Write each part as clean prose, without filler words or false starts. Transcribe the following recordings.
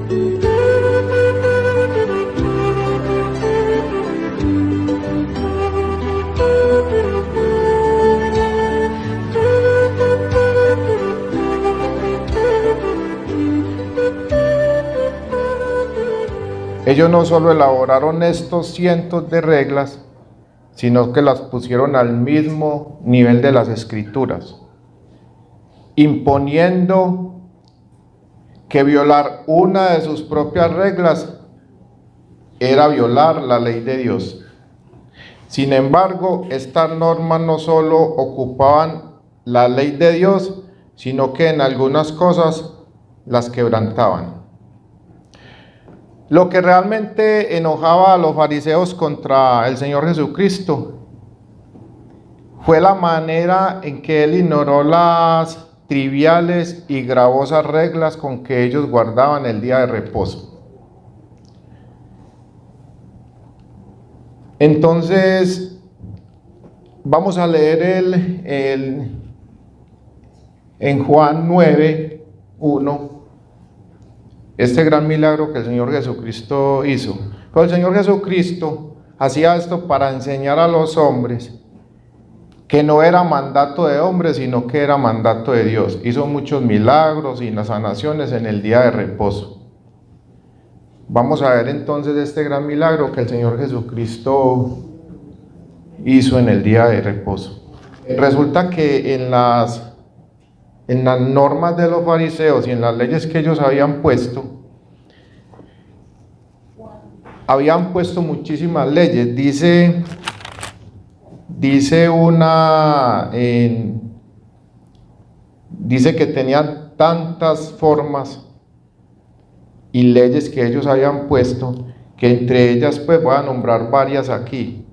Ellos no solo elaboraron estos cientos de reglas, sino que las pusieron al mismo nivel de las Escrituras, imponiendo que violar una de sus propias reglas era violar la ley de Dios. Sin embargo, estas normas no solo ocupaban la ley de Dios, sino que en algunas cosas las quebrantaban. Lo que realmente enojaba a los fariseos contra el Señor Jesucristo fue la manera en que Él ignoró las triviales y gravosas reglas con que ellos guardaban el día de reposo. Entonces, vamos a leer en Juan 9:1. Este gran milagro que el Señor Jesucristo hizo. Pero el Señor Jesucristo hacía esto para enseñar a los hombres que no era mandato de hombres, sino que era mandato de Dios. Hizo muchos milagros y las sanaciones en el día de reposo. Vamos a ver entonces este gran milagro que el Señor Jesucristo hizo en el día de reposo. Resulta que en las normas de los fariseos y en las leyes que ellos habían puesto muchísimas leyes. Dice que tenían tantas formas y leyes que ellos habían puesto, que entre ellas pues voy a nombrar varias aquí.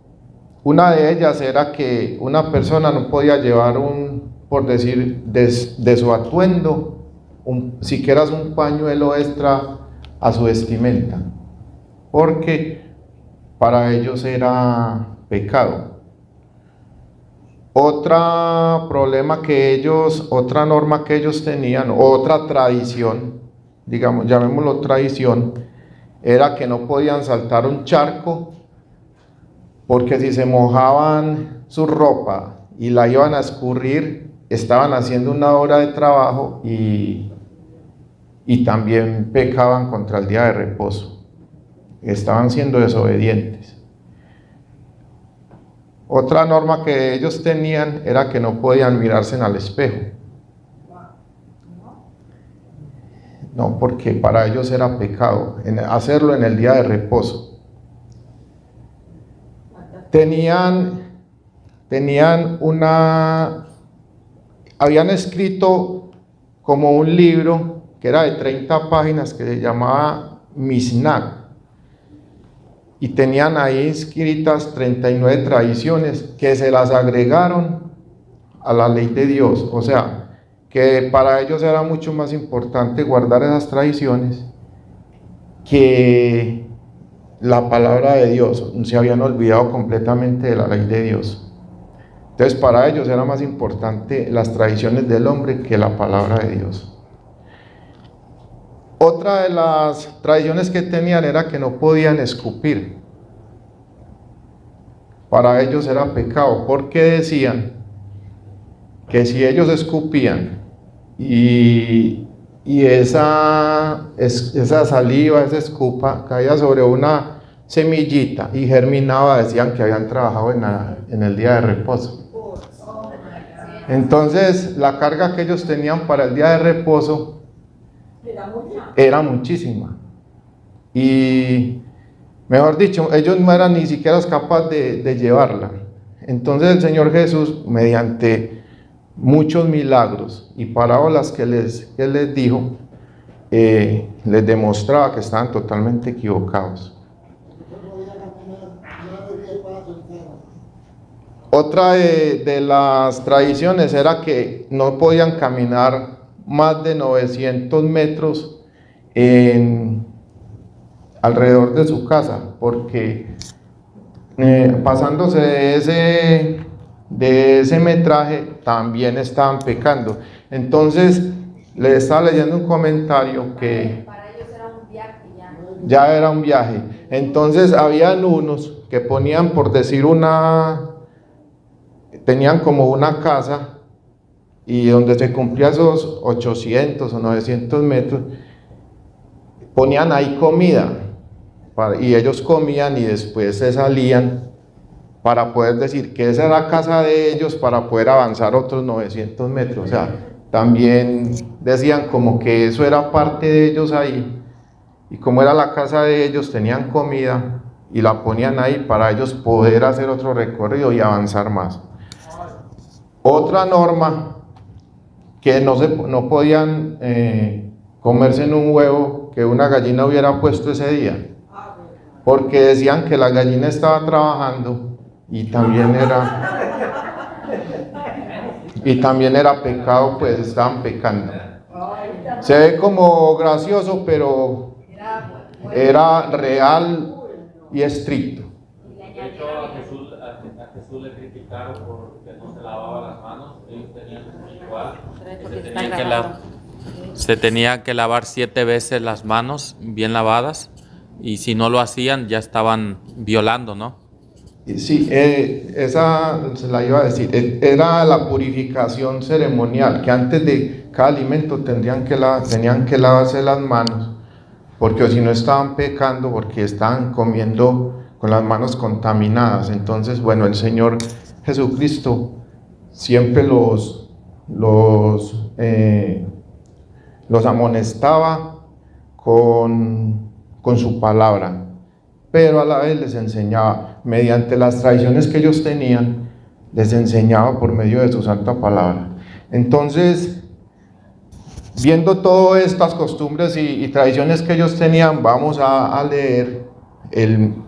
Una de ellas era que una persona no podía llevar por decir, de su atuendo, siquiera un pañuelo extra a su vestimenta, porque para ellos era pecado. Otra norma que ellos tenían, otra tradición, digamos, llamémoslo tradición, era que no podían saltar un charco, porque si se mojaban su ropa y la iban a escurrir, estaban haciendo una obra de trabajo y también pecaban contra el día de reposo. Estaban siendo desobedientes. Otra norma que ellos tenían era que no podían mirarse al espejo. No, porque para ellos era pecado hacerlo en el día de reposo. Habían escrito como un libro que era de 30 páginas que se llamaba Mishnah, y tenían ahí inscritas 39 tradiciones que se las agregaron a la ley de Dios. O sea, que para ellos era mucho más importante guardar esas tradiciones que la palabra de Dios. Se habían olvidado completamente de la ley de Dios. Entonces para ellos era más importante las tradiciones del hombre que la palabra de Dios. Otra de las tradiciones que tenían era que no podían escupir. Para ellos era pecado, porque decían que si ellos escupían y esa saliva, esa escupa caía sobre una semillita y germinaba, decían que habían trabajado en el día de reposo. Entonces la carga que ellos tenían para el día de reposo era muchísima, y mejor dicho, ellos no eran ni siquiera capaces de llevarla. Entonces el Señor Jesús, mediante muchos milagros y parábolas que les dijo, les demostraba que estaban totalmente equivocados. Otra de las tradiciones era que no podían caminar más de 900 metros alrededor de su casa, porque pasándose de ese metraje también estaban pecando. Entonces le estaba leyendo un comentario que para ellos era un viaje ya era un viaje. Entonces habían unos que ponían, por decir tenían como una casa, y donde se cumplía esos 800 o 900 metros, ponían ahí comida, y ellos comían y después se salían para poder decir que esa era la casa de ellos, para poder avanzar otros 900 metros. O sea, también decían como que eso era parte de ellos ahí, y como era la casa de ellos, tenían comida y la ponían ahí para ellos poder hacer otro recorrido y avanzar más. Otra norma, que no podían comerse en un huevo que una gallina hubiera puesto ese día, porque decían que la gallina estaba trabajando y también era pecado, pues estaban pecando. Se ve como gracioso, pero era real y estricto. De hecho, a Jesús le criticaron porque no se lavaba las manos. Ellos tenían igual, se tenían que lavar 7 veces las manos bien lavadas, y si no lo hacían ya estaban violando, ¿no? Sí, esa se la iba a decir, era la purificación ceremonial, que antes de cada alimento tenían que lavarse las manos, porque si no estaban pecando, porque estaban comiendo con las manos contaminadas. Entonces, bueno, el Señor Jesucristo siempre los amonestaba con su palabra, pero a la vez les enseñaba, mediante las tradiciones que ellos tenían, les enseñaba por medio de su santa palabra. Entonces, viendo todas estas costumbres y tradiciones que ellos tenían, vamos a leer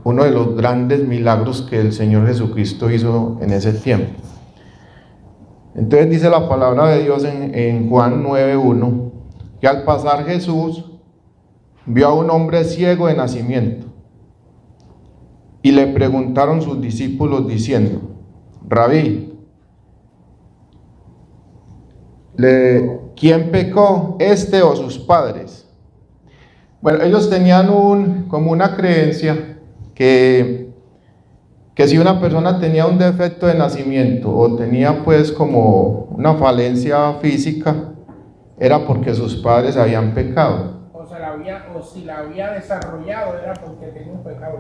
uno de los grandes milagros que el Señor Jesucristo hizo en ese tiempo. Entonces dice la palabra de Dios en Juan 9:1, que al pasar Jesús vio a un hombre ciego de nacimiento, y le preguntaron sus discípulos diciendo: Rabí, ¿quién pecó, este o sus padres? Bueno, ellos tenían como una creencia que si una persona tenía un defecto de nacimiento o tenía pues como una falencia física, era porque sus padres habían pecado. O si la había desarrollado era porque tenía un pecado.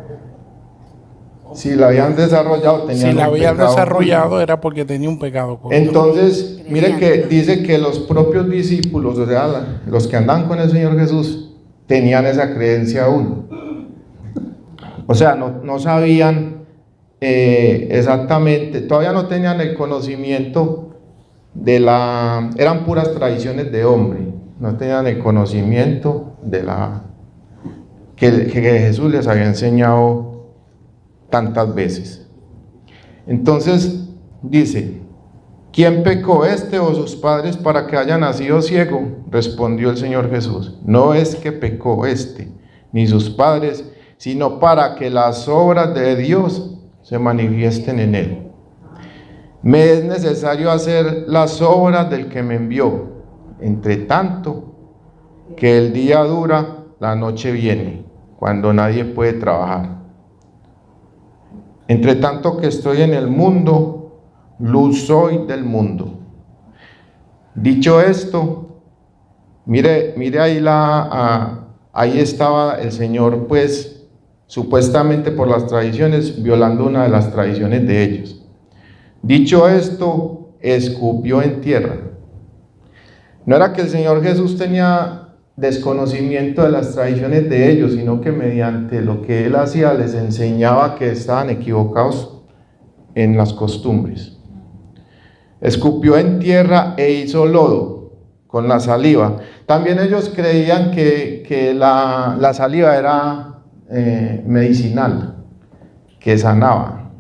Si la habían desarrollado, era porque tenía un pecado. Entonces, mire que dice que los propios discípulos, o sea, los que andan con el Señor Jesús, tenían esa creencia aún. O sea, no sabían exactamente, todavía no tenían el conocimiento eran puras tradiciones de hombre, no tenían el conocimiento que Jesús les había enseñado tantas veces. Entonces dice: ¿quién pecó, este o sus padres, para que haya nacido ciego? Respondió el Señor Jesús: no es que pecó este ni sus padres, sino para que las obras de Dios se manifiesten en él. Me es necesario hacer las obras del que me envió. Entre tanto que el día dura, la noche viene, cuando nadie puede trabajar. Entre tanto que estoy en el mundo, luz soy del mundo. Dicho esto, mire ahí ahí estaba el Señor, pues supuestamente por las tradiciones, violando una de las tradiciones de ellos. Dicho esto, escupió en tierra. No era que el Señor Jesús tenía desconocimiento de las tradiciones de ellos, sino que mediante lo que Él hacía les enseñaba que estaban equivocados en las costumbres. Escupió en tierra e hizo lodo con la saliva. También ellos creían que la saliva era medicinal, que sanaba,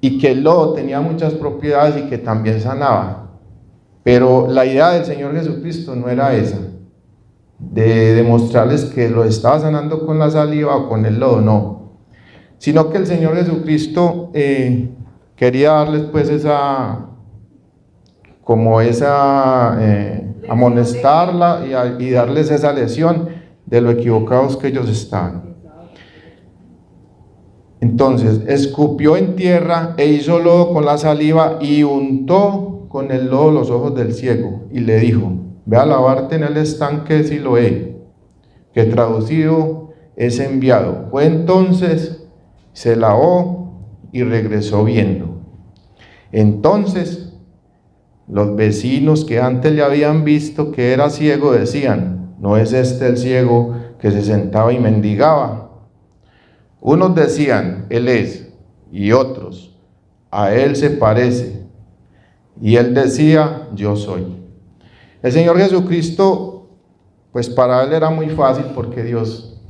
y que el lodo tenía muchas propiedades y que también sanaba. Pero la idea del Señor Jesucristo no era esa, de demostrarles que lo estaba sanando con la saliva o con el lodo, no, sino que el Señor Jesucristo quería darles pues amonestarla y darles esa lección de lo equivocados que ellos estaban. Entonces escupió en tierra e hizo lodo con la saliva y untó con el lodo los ojos del ciego y le dijo: ve a lavarte en el estanque de Siloé, que traducido es enviado. Fue entonces, se lavó y regresó viendo. Entonces los vecinos que antes le habían visto que era ciego decían: ¿no es este el ciego que se sentaba y mendigaba? Unos decían: él es, y otros: a él se parece. Y él decía: yo soy. El Señor Jesucristo, pues para él era muy fácil, porque Dios,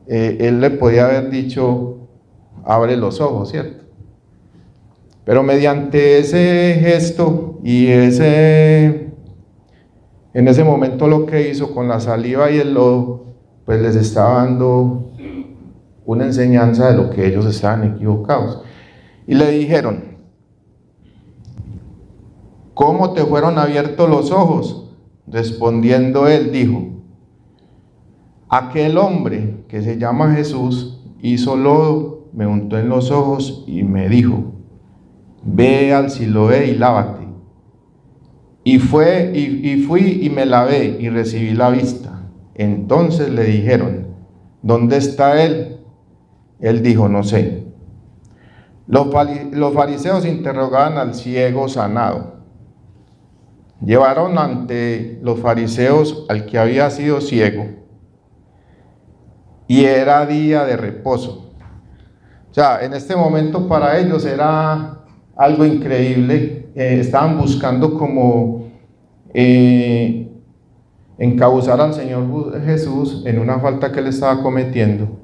él le podía haber dicho: abre los ojos, ¿cierto? Pero mediante ese gesto y en ese momento lo que hizo con la saliva y el lodo, pues les estaba dando una enseñanza de lo que ellos estaban equivocados. Y le dijeron: ¿cómo te fueron abiertos los ojos? Respondiendo él dijo: aquel hombre que se llama Jesús hizo lodo, me untó en los ojos y me dijo: ve al Siloé y lávate. Y fui y me lavé y recibí la vista. Entonces le dijeron: ¿dónde está él? Él dijo: no sé. Los fariseos interrogaban al ciego sanado. Llevaron ante los fariseos al que había sido ciego, y era día de reposo. O sea, en este momento para ellos era algo increíble. Estaban buscando como encauzar al Señor Jesús en una falta que él estaba cometiendo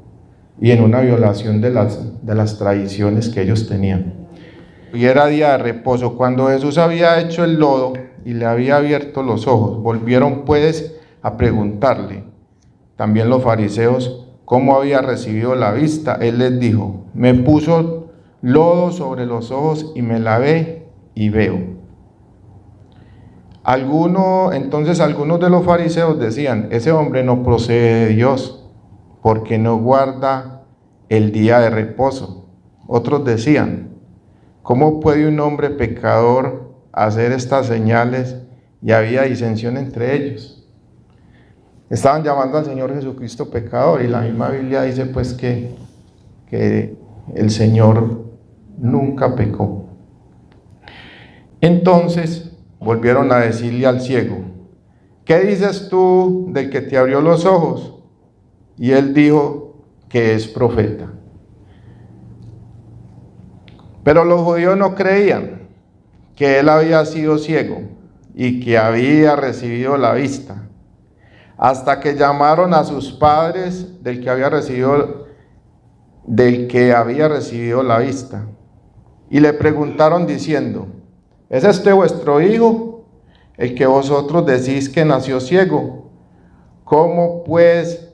y en una violación de las tradiciones que ellos tenían. Y era día de reposo. Cuando Jesús había hecho el lodo y le había abierto los ojos, volvieron pues a preguntarle, también los fariseos, cómo había recibido la vista. Él les dijo: me puso lodo sobre los ojos y me lavé y veo. Entonces algunos de los fariseos decían: ese hombre no procede de Dios, porque no guarda el día de reposo. Otros decían: ¿cómo puede un hombre pecador hacer estas señales? Y había disensión entre ellos. Estaban llamando al Señor Jesucristo pecador, y la misma Biblia dice pues que el Señor nunca pecó. Entonces volvieron a decirle al ciego: ¿qué dices tú del que te abrió los ojos? Y él dijo que es profeta. Pero los judíos no creían que él había sido ciego y que había recibido la vista, hasta que llamaron a sus padres del que había recibido la vista, y le preguntaron diciendo: ¿es este vuestro hijo, el que vosotros decís que nació ciego? ¿Cómo pues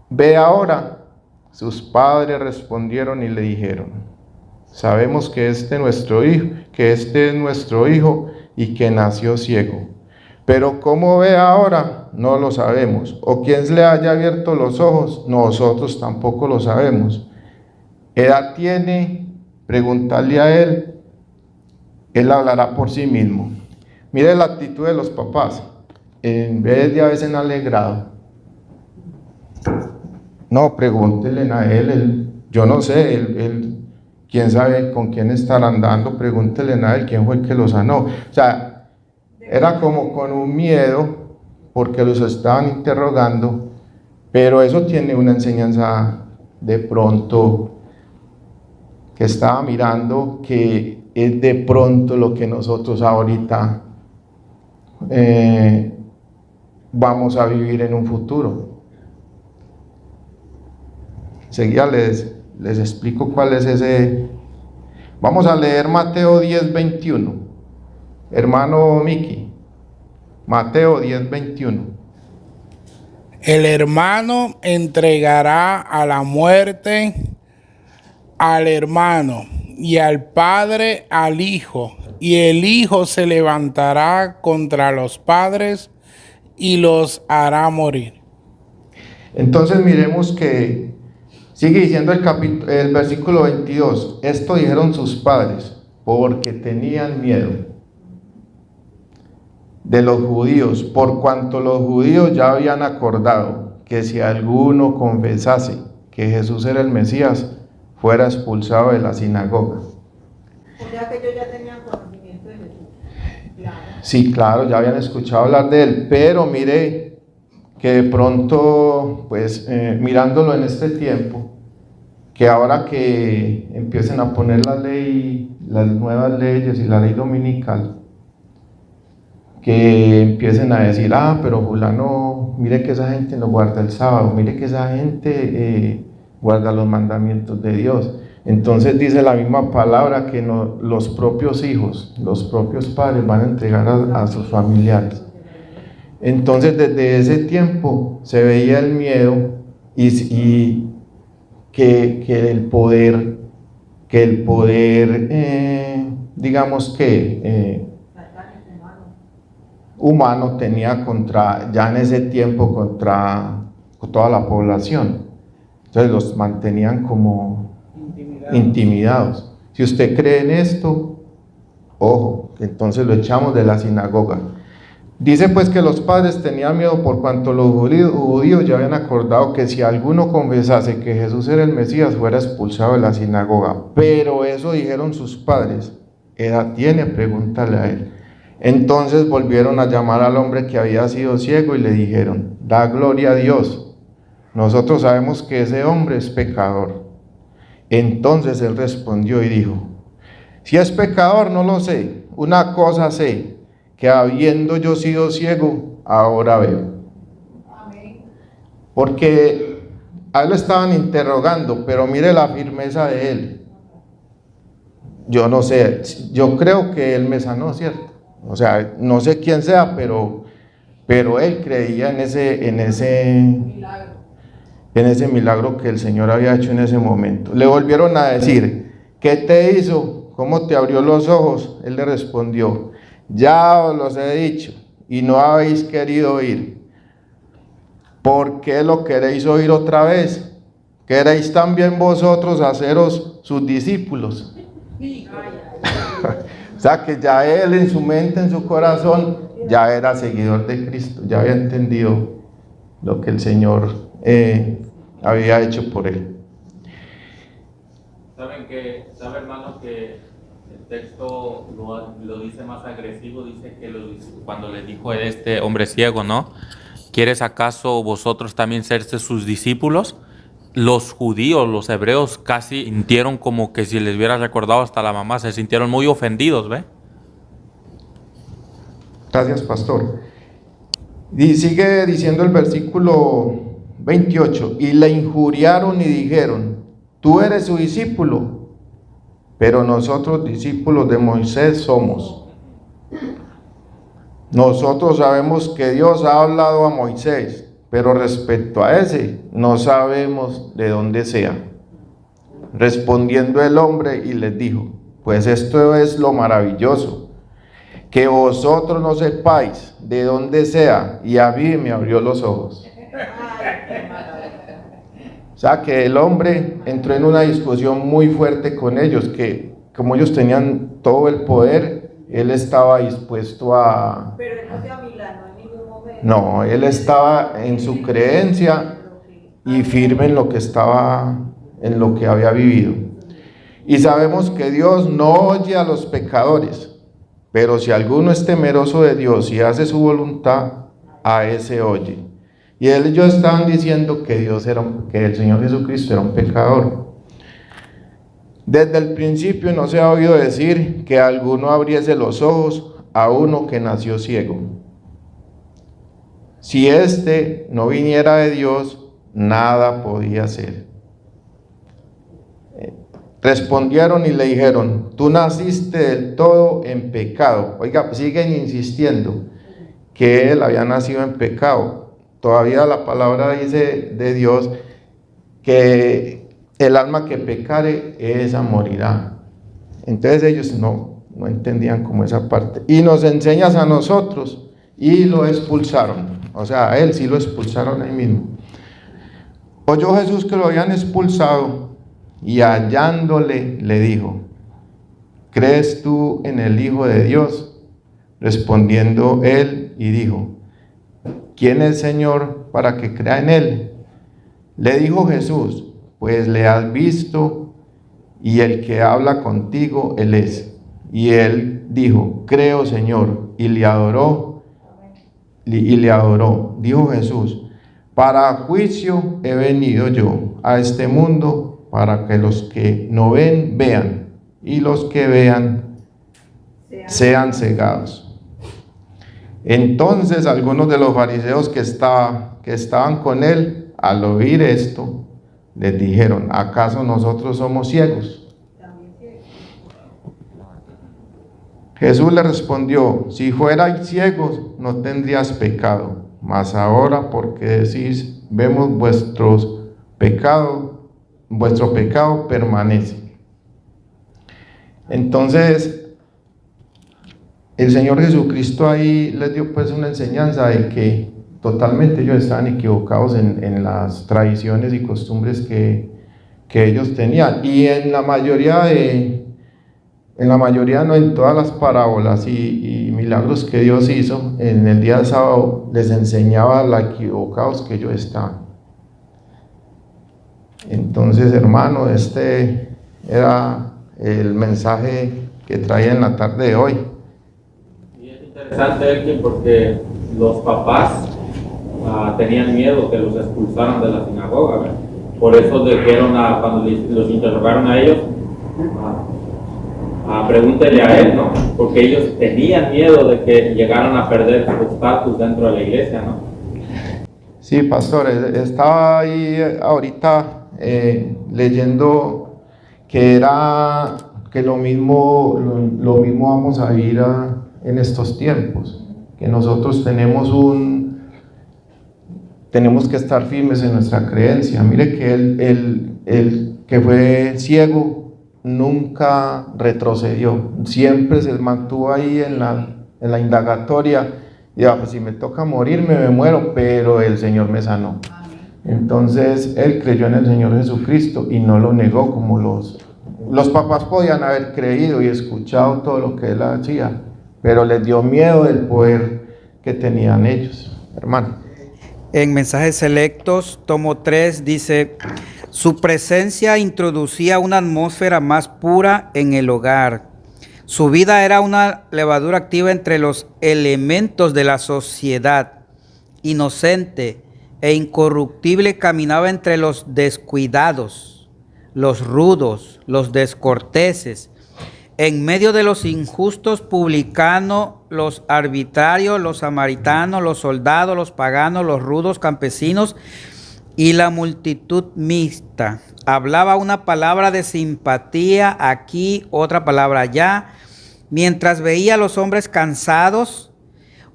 ve ahora? Sus padres respondieron y le dijeron: sabemos que este es nuestro hijo y que nació ciego. Pero cómo ve ahora, no lo sabemos. O quién le haya abierto los ojos, nosotros tampoco lo sabemos. ¿Edad tiene? Preguntarle a él, él hablará por sí mismo. Mire la actitud de los papás. En vez de haberse alegrado, no, pregúntenle a él, yo no sé, él quién sabe con quién estará andando, pregúntenle a él quién fue el que lo sanó. O sea, era como con un miedo, porque los estaban interrogando, pero eso tiene una enseñanza de pronto, que estaba mirando, que es de pronto lo que nosotros ahorita vamos a vivir en un futuro. Enseguida les explico cuál es ese. Vamos a leer Mateo 10:21. Hermano Miki, Mateo 10:21. El hermano entregará a la muerte al hermano, y al padre al hijo, y el hijo se levantará contra los padres y los hará morir. Entonces miremos que sigue diciendo el versículo 22, esto dijeron sus padres, porque tenían miedo de los judíos, por cuanto los judíos ya habían acordado que si alguno confesase que Jesús era el Mesías, fuera expulsado de la sinagoga. O sea que ellos ya tenían conocimiento de Jesús. Claro. Sí, claro, ya habían escuchado hablar de él, pero mire que de pronto, pues mirándolo en este tiempo, que ahora que empiecen a poner las nuevas leyes y la ley dominical, que empiecen a decir, pero fulano, mire que esa gente no guarda el sábado, mire que esa gente guarda los mandamientos de Dios. Entonces dice la misma palabra que los propios hijos, los propios padres van a entregar a sus familiares. Entonces desde ese tiempo se veía el miedo y que el poder, digamos que humano tenía ya en ese tiempo contra toda la población. Entonces los mantenían como intimidados. Si usted cree en esto, ojo, entonces lo echamos de la sinagoga. Dice pues que los padres tenían miedo por cuanto los judíos ya habían acordado que si alguno confesase que Jesús era el Mesías, fuera expulsado de la sinagoga. Pero eso dijeron sus padres. ¿Edad tiene? Pregúntale a él. Entonces volvieron a llamar al hombre que había sido ciego y le dijeron, da gloria a Dios. Nosotros sabemos que ese hombre es pecador. Entonces él respondió y dijo, si es pecador no lo sé, una cosa sé, que habiendo yo sido ciego, ahora veo. Amén. Porque a él lo estaban interrogando, pero mire la firmeza de él. Yo no sé, yo creo que él me sanó, ¿cierto? O sea, no sé quién sea, pero él creía en ese milagro que el Señor había hecho en ese momento. Le volvieron a decir, ¿qué te hizo? ¿Cómo te abrió los ojos? Él le respondió, ya os los he dicho y no habéis querido oír. ¿Por qué lo queréis oír otra vez? ¿Queréis también vosotros haceros sus discípulos? O sea que ya él en su mente, en su corazón, ya era seguidor de Cristo, ya había entendido lo que el Señor había hecho por él. ¿Sabe hermano que el texto lo dice más agresivo? Dice que cuando le dijo a este hombre ciego, ¿no? ¿Quieres acaso vosotros también ser sus discípulos? Los judíos, los hebreos casi sintieron como que si les hubiera recordado hasta la mamá, se sintieron muy ofendidos, ¿ve? Gracias, pastor. Y sigue diciendo el versículo 28, y le injuriaron y dijeron, tú eres su discípulo, pero nosotros discípulos de Moisés somos. Nosotros sabemos que Dios ha hablado a Moisés, pero respecto a ese, no sabemos de dónde sea. Respondiendo el hombre y les dijo, pues esto es lo maravilloso, que vosotros no sepáis de dónde sea, y a mí me abrió los ojos. O sea que el hombre entró en una discusión muy fuerte con ellos, que como ellos tenían todo el poder, él estaba dispuesto a... Pero él no se amilanó en ningún momento. No, él estaba en su creencia y firme en lo que había vivido. Y sabemos que Dios no oye a los pecadores, pero si alguno es temeroso de Dios y hace su voluntad, a ese oye. Y ellos estaban diciendo que el Señor Jesucristo era un pecador. Desde el principio no se ha oído decir que alguno abriese los ojos a uno que nació ciego. Si éste no viniera de Dios, nada podía hacer. Respondieron y le dijeron, tú naciste del todo en pecado. Oiga, siguen insistiendo que él había nacido en pecado. Todavía la palabra dice de Dios que el alma que pecare, esa morirá. Entonces ellos no entendían como esa parte. Y nos enseñas a nosotros, y lo expulsaron. O sea, a él sí lo expulsaron ahí mismo. Oyó Jesús que lo habían expulsado y hallándole le dijo: ¿crees tú en el Hijo de Dios? Respondiendo él y dijo: ¿quién es Señor para que crea en él? Le dijo Jesús: pues le has visto y el que habla contigo él es. Y él dijo: creo, Señor, y le adoró. Dijo Jesús: para juicio he venido yo a este mundo, para que los que no ven vean, y los que vean sean cegados. Entonces algunos de los fariseos que estaban con él, al oír esto, les dijeron: ¿acaso nosotros somos ciegos? Jesús le respondió: si fuerais ciegos, no tendrías pecado, mas ahora, porque decís, vemos vuestro pecado permanece. Entonces, el Señor Jesucristo ahí les dio pues una enseñanza de que totalmente ellos estaban equivocados en las tradiciones y costumbres que ellos tenían. Y en la mayoría, no en todas las parábolas y milagros que Dios hizo, en el día de sábado les enseñaba lo equivocados que ellos estaban. Entonces, hermano, este era el mensaje que traía en la tarde de hoy. Y es interesante, Elkin, porque los papás tenían miedo que los expulsaran de la sinagoga, ¿verdad? Por eso dijeron cuando los interrogaron a ellos, pregúntele a él, ¿no? Porque ellos tenían miedo de que llegaran a perder su estatus dentro de la iglesia, ¿no? Sí, pastor, estaba ahí ahorita leyendo que lo mismo vamos a vivir en estos tiempos, que nosotros tenemos que estar firmes en nuestra creencia. Mire que el que fue ciego nunca retrocedió, siempre se mantuvo ahí en la indagatoria, y pues si me toca morirme, me muero, pero el Señor me sanó. Entonces él creyó en el Señor Jesucristo y no lo negó, como los papás podían haber creído y escuchado todo lo que él hacía, pero les dio miedo del poder que tenían ellos. Hermano, en Mensajes Selectos, tomo 3, dice: su presencia introducía una atmósfera más pura en el hogar. Su vida era una levadura activa entre los elementos de la sociedad. Inocente e incorruptible caminaba entre los descuidados, los rudos, los descorteses, en medio de los injustos publicanos, los arbitrarios, los samaritanos, los soldados, los paganos, los rudos campesinos y la multitud mixta. Hablaba una palabra de simpatía aquí, otra palabra allá, mientras veía a los hombres cansados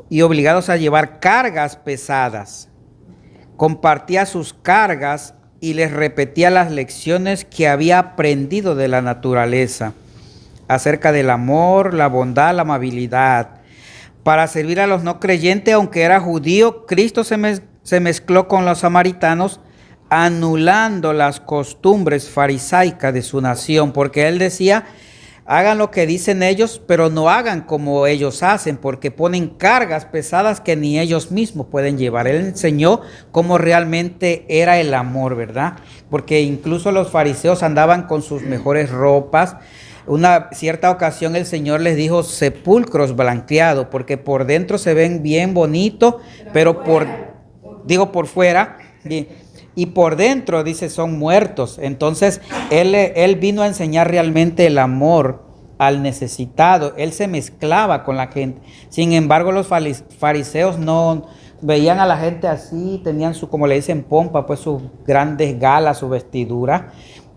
y obligados a llevar cargas pesadas. Compartía sus cargas y les repetía las lecciones que había aprendido de la naturaleza, acerca del amor, la bondad, la amabilidad. Para servir a los no creyentes, aunque era judío, Cristo se mezcló con los samaritanos, anulando las costumbres farisaicas de su nación, porque él decía: hagan lo que dicen ellos, pero no hagan como ellos hacen, porque ponen cargas pesadas que ni ellos mismos pueden llevar. Él enseñó cómo realmente era el amor, ¿verdad? Porque incluso los fariseos andaban con sus mejores ropas. Una cierta ocasión el Señor les dijo: sepulcros blanqueados, porque por dentro se ven bien bonitos, pero por fuera, y por dentro, dice, son muertos. Entonces, él vino a enseñar realmente el amor al necesitado. Él se mezclaba con la gente. Sin embargo, los fariseos no veían a la gente así, tenían como le dicen, pompa, pues sus grandes galas, su vestidura.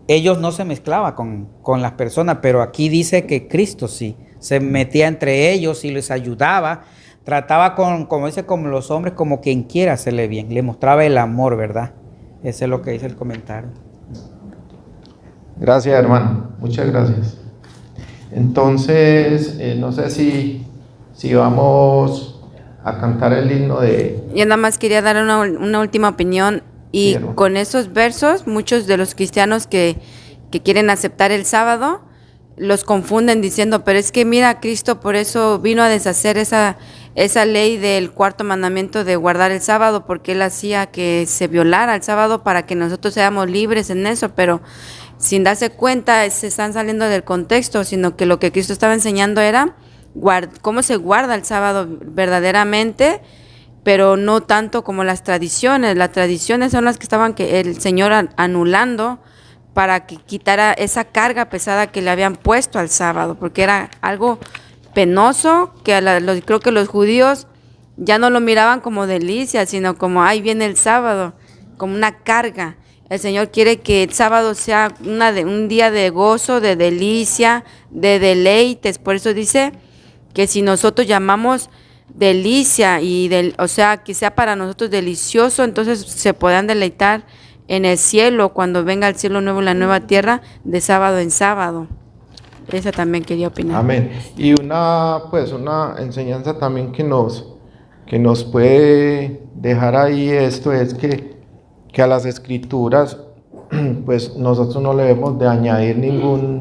Ellos no se mezclaban con las personas, pero aquí dice que Cristo sí se metía entre ellos y les ayudaba. Trataba como dice, como los hombres, como quien quiera hacerle bien. Le mostraba el amor, ¿verdad? Ese es lo que dice el comentario. Gracias, hermano. Muchas gracias. Entonces, no sé si vamos a cantar el himno de... Yo nada más quería dar una última opinión. Y Quiero. con esos versos, muchos de los cristianos que quieren aceptar el sábado, los confunden diciendo, pero es que mira, Cristo por eso vino a deshacer esa ley del cuarto mandamiento de guardar el sábado, porque Él hacía que se violara el sábado para que nosotros seamos libres en eso, pero sin darse cuenta se están saliendo del contexto, sino que lo que Cristo estaba enseñando era cómo se guarda el sábado verdaderamente, pero no tanto como las tradiciones. Las tradiciones son las que estaban el Señor anulando para que quitara esa carga pesada que le habían puesto al sábado, porque era algo penoso que creo que los judíos ya no lo miraban como delicia, sino como ahí viene el sábado, como una carga. El Señor quiere que el sábado sea un día de gozo, de delicia, de deleites. Por eso dice que si nosotros llamamos delicia o sea, que sea para nosotros delicioso, entonces se podrán deleitar en el cielo cuando venga el cielo nuevo y la nueva tierra de sábado en sábado. Esa también quería opinar. Amén. Y una enseñanza también que nos puede dejar ahí esto es que a las escrituras pues nosotros no le debemos de añadir ninguna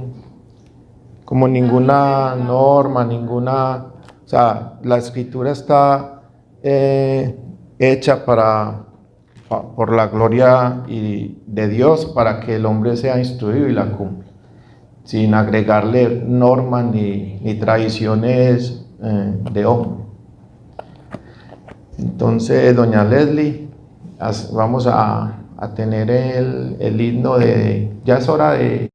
norma, o sea, la escritura está hecha por la gloria de Dios para que el hombre sea instruido y la cumpla, sin agregarle normas ni tradiciones de hombre. Entonces, doña Leslie, vamos a tener el himno ya es hora de...